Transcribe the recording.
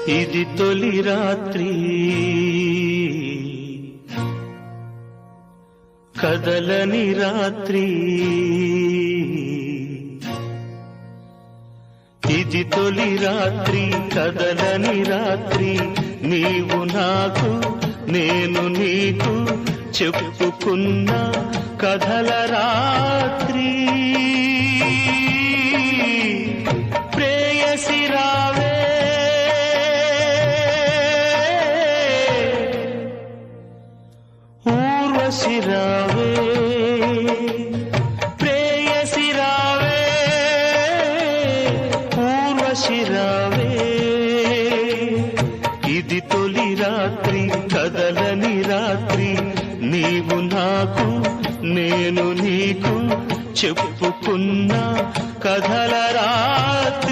ఇది తొలి రాత్రి కదలని రాత్రి ఇది తొలి రాత్రి కదలని రాత్రి నీవు నాకు నేను నీకు చెప్పుకున్న కథల రాత్రి ప్రేయసి రావే ఊర్వశి రావే ప్రేయసి రావే ఊర్వశి రావే ఇది తొలి రాత్రి కదలని రాత్రి నీవు నాకు నేను నీకు చెప్పుకున్న కథల రాత్రి